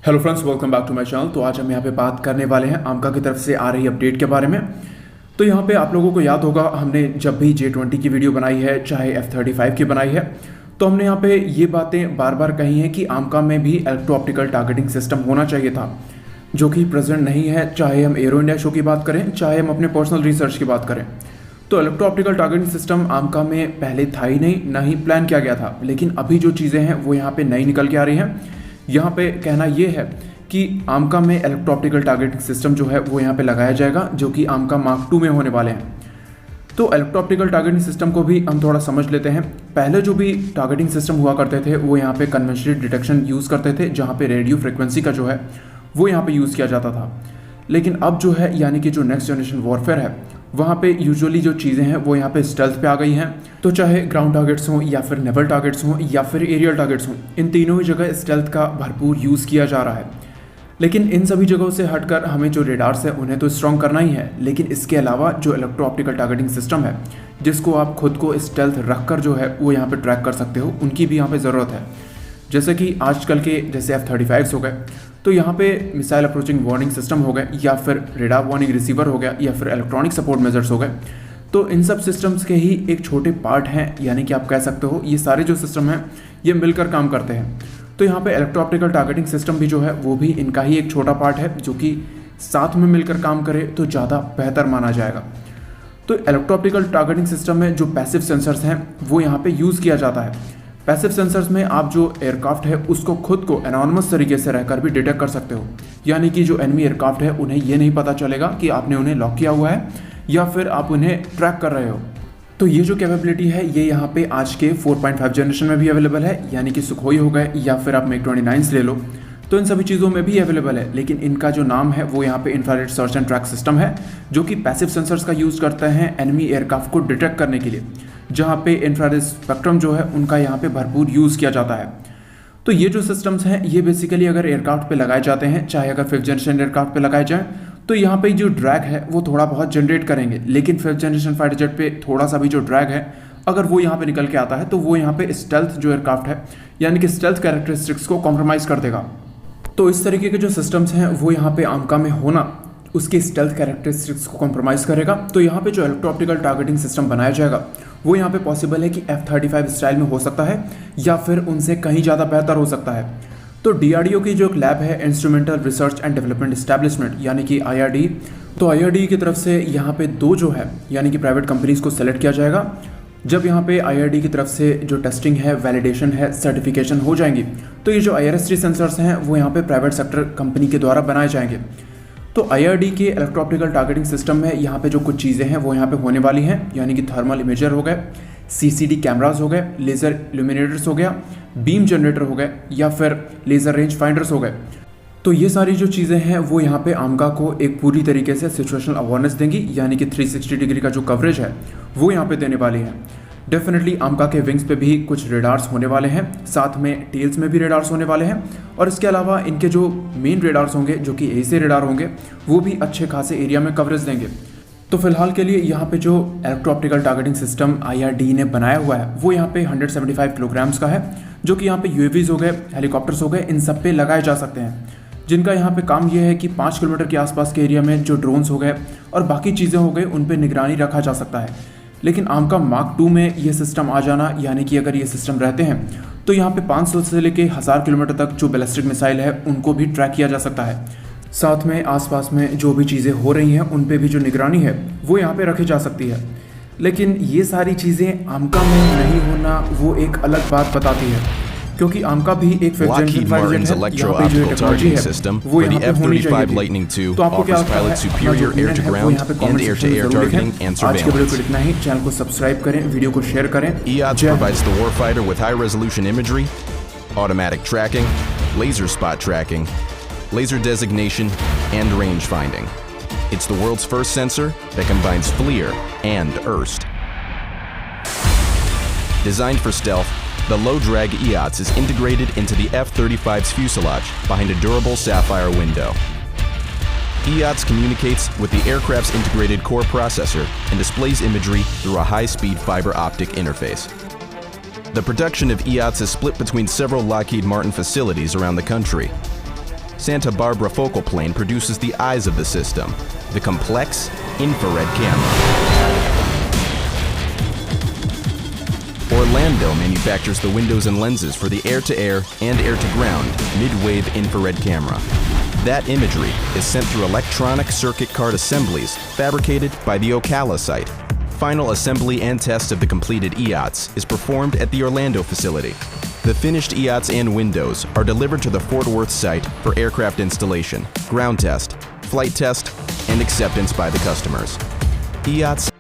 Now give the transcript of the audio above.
Hello friends, welcome back to my channel. तो आज हम यहाँ पे बात करने वाले हैं आमका की तरफ से आ रही अपडेट के बारे में। तो यहाँ पे आप लोगों को याद होगा, हमने जब भी J20 की वीडियो बनाई है, चाहे F35 की बनाई है, तो हमने यहाँ पे ये बातें बार बार कही हैं कि आमका में भी इलेक्ट्रो ऑप्टिकल टारगेटिंग सिस्टम होना चाहिए था, जो कि प्रेजेंट नहीं है। चाहे हम एरो इंडिया शो की बात करें, चाहे हम अपने पर्सनल रिसर्च की बात करें, तो इलेक्ट्रो ऑप्टिकल टारगेटिंग सिस्टम आमका में पहले था ही नहीं, ना ही प्लान किया गया था। लेकिन अभी जो चीज़ें हैं वो यहाँ पे नई निकल के आ रही हैं। यहाँ पे कहना ये है कि आमका में इलेक्ट्रो ऑप्टिकल टारगेटिंग सिस्टम जो है वो यहाँ पे लगाया जाएगा, जो कि आमका मार्क 2 में होने वाले हैं। तो इलेक्ट्रो ऑप्टिकल टारगेटिंग सिस्टम को भी हम थोड़ा समझ लेते हैं। पहले जो भी टारगेटिंग सिस्टम हुआ करते थे वो यहाँ पे कन्वेंशनल डिटेक्शन यूज़ करते थे, जहाँ पे रेडियो फ्रिक्वेंसी का जो है वो यहाँ पे यूज़ किया जाता था। लेकिन अब जो है, यानी कि जो नेक्स्ट जनरेशन वॉरफेयर है, वहाँ पे यूजुअली जो चीज़ें हैं वो यहाँ पे स्टेल्थ पे आ गई हैं। तो चाहे ग्राउंड टारगेट्स हों या फिर नेवल टारगेट्स हों या फिर एरियल टारगेट्स हों, इन तीनों ही जगह स्टेल्थ का भरपूर यूज़ किया जा रहा है। लेकिन इन सभी जगहों से हटकर हमें जो रेडार्स है उन्हें तो स्ट्रॉन्ग करना ही है, लेकिन इसके अलावा जो इलेक्ट्रो ऑप्टिकल टारगेटिंग सिस्टम है, जिसको आप खुद को स्टेल्थ रखकर जो है वो यहाँ पे ट्रैक कर सकते हो, उनकी भी यहाँ पे ज़रूरत है। जैसे कि आजकल के जैसे F35 हो गए, तो यहाँ पे मिसाइल अप्रोचिंग वार्निंग सिस्टम हो गए, या फिर रेडार वार्निंग रिसीवर हो गया, या फिर इलेक्ट्रॉनिक सपोर्ट मेजर्स हो गए। तो इन सब सिस्टम्स के ही एक छोटे पार्ट हैं, यानी कि आप कह सकते हो ये सारे जो सिस्टम हैं ये मिलकर काम करते हैं। तो यहाँ पे इलेक्ट्रो ऑप्टिकल टारगेटिंग सिस्टम भी जो है वो भी इनका ही एक छोटा पार्ट है, जो कि साथ में मिलकर काम करे तो ज़्यादा बेहतर माना जाएगा। तो इलेक्ट्रो ऑप्टिकल टारगेटिंग सिस्टम में जो पैसिव सेंसर्स हैं वो यहाँ पे यूज़ किया जाता है। पैसिव सेंसर्स में आप जो एयरक्राफ्ट है उसको खुद को एनॉनिमस तरीके से रहकर भी डिटेक्ट कर सकते हो, यानी कि जो एनिमी एयरक्राफ्ट है उन्हें ये नहीं पता चलेगा कि आपने उन्हें लॉक किया हुआ है या फिर आप उन्हें ट्रैक कर रहे हो। तो ये जो कैपेबिलिटी है ये यहाँ पे आज के 4.5 जनरेशन में भी अवेलेबल है, यानी कि सुखोई हो गए या फिर आप MiG-29 ले लो, तो इन सभी चीज़ों में भी अवेलेबल है। लेकिन इनका जो नाम है वो यहाँ पे infrared search and track system है, जो कि पैसिव सेंसर्स का यूज़ करते हैं एनिमी एयरक्राफ्ट को डिटेक्ट करने के लिए, जहाँ पे इंफ्रारेड स्पेक्ट्रम जो है उनका यहाँ पे भरपूर यूज़ किया जाता है। तो ये जो सिस्टम्स हैं ये बेसिकली अगर एयरक्राफ्ट पे लगाए जाते हैं, चाहे अगर 5th जनरेशन एयरक्राफ्ट पे लगाए जाएँ, तो यहाँ पे जो ड्रैग है वो थोड़ा बहुत जनरेट करेंगे। लेकिन 5th जनरेशन फाइटर जेट पे थोड़ा सा भी जो ड्रैग है, अगर वो यहाँ पे निकल के आता है तो वो यहाँ पे स्टेल्थ जो एयरक्राफ्ट है, यानी कि स्टेल्थ कैरेक्टरिस्टिक्स को कॉम्प्रोमाइज़ कर देगा। तो इस तरीके के जो सिस्टम्स हैं वो यहाँ पे आमका में होना उसके स्टेल्थ कैरेक्टरिस्टिक्स को कॉम्प्रोमाइज़ करेगा। तो यहाँ पे जो इलेक्ट्रो ऑप्टिकल टारगेटिंग सिस्टम बनाया जाएगा वो यहाँ पे पॉसिबल है कि F35 स्टाइल में हो सकता है, या फिर उनसे कहीं ज़्यादा बेहतर हो सकता है। तो DRDO की जो एक लैब है, instrumental research and development establishment, यानी कि IRD, तो IRD की तरफ से यहाँ पे 2 जो है यानी कि प्राइवेट कंपनीज को सेलेक्ट किया जाएगा। जब यहाँ पे IRD की तरफ से जो टेस्टिंग है, वैलिडेशन है, सर्टिफिकेशन हो जाएंगी, तो ये जो IRS-3 सेंसर्स हैं वो यहाँ पे प्राइवेट सेक्टर कंपनी के द्वारा बनाए जाएंगे। तो IRD के इलेक्ट्रो ऑप्टिकल टारगेटिंग सिस्टम में यहाँ पे जो कुछ चीज़ें हैं वो यहाँ पे होने वाली हैं, यानी कि थर्मल इमेजर हो गए, CCD कैमरास हो गए, लेज़र इल्यूमिनेटर्स हो गया, बीम जनरेटर हो गए, या फिर लेज़र रेंज फाइंडर्स हो गए। तो ये सारी जो चीज़ें हैं वो यहाँ पे आमका को एक पूरी तरीके से सिचुएशनल अवेयरनेस देंगी, यानी कि 360 डिग्री का जो कवरेज है वो यहाँ पे देने वाली है। डेफिनेटली आमका के विंग्स पे भी कुछ रेडार्स होने वाले हैं, साथ में टेल्स में भी रेडार्स होने वाले हैं, और इसके अलावा इनके जो मेन रेडार्स होंगे, जो कि एसी रेडार होंगे, वो भी अच्छे खासे एरिया में कवरेज देंगे। तो फिलहाल के लिए यहाँ पे जो electro optical targeting system IRD ने बनाया हुआ है वो यहाँ पे 175 किलोग्राम्स का है, जो कि यहाँ पे UAVs हो गए, हेलीकॉप्टर्स हो गए, इन सब पे लगाए जा सकते हैं, जिनका यहाँ पे काम ये है कि 5 किलोमीटर के आसपास के एरिया में जो ड्रोन्स हो गए और बाकी चीज़ें हो गई उन पर निगरानी रखा जा सकता है। लेकिन आमका मार्क 2 में ये सिस्टम आ जाना, यानी कि अगर ये सिस्टम रहते हैं तो यहाँ पे 500 से लेके 1000 किलोमीटर तक जो बैलिस्टिक मिसाइल है उनको भी ट्रैक किया जा सकता है। साथ में आसपास में जो भी चीज़ें हो रही हैं उन पे भी जो निगरानी है वो यहाँ पे रखी जा सकती है। लेकिन ये सारी चीज़ें आमका में नहीं होना वो एक अलग बात बताती है, क्योंकि आमका भी एक 5th जनरेशन फाइटर जेट है, यहाँ पे जो टेक्नोलॉजी है वो यहाँ पे होनी चाहिए। तो आपको क्या लगता है, अपना जो ओपिनियन है वो यहाँ पे कमेंट सेक्शन में जरूर लिखें। आज के वीडियो को इतना ही, चैनल को सब्सक्राइब करें, वीडियो को शेयर करें। EOTS provides the warfighter with high-resolution imagery, automatic tracking, laser spot tracking, laser designation, and range finding. It's the world's first sensor that combines FLIR and IRST. Designed for stealth, the low-drag EOTS is integrated into the F-35's fuselage behind a durable sapphire window. EOTS communicates with the aircraft's integrated core processor and displays imagery through a high-speed fiber optic interface. The production of EOTS is split between several Lockheed Martin facilities around the country. Santa Barbara Focal Plane produces the eyes of the system, the complex infrared camera. Orlando manufactures the windows and lenses for the air-to-air and air-to-ground mid-wave infrared camera. That imagery is sent through electronic circuit card assemblies fabricated by the Ocala site. Final assembly and test of the completed EOTS is performed at the Orlando facility. The finished EOTS and windows are delivered to the Fort Worth site for aircraft installation, ground test, flight test, and acceptance by the customers. EOTS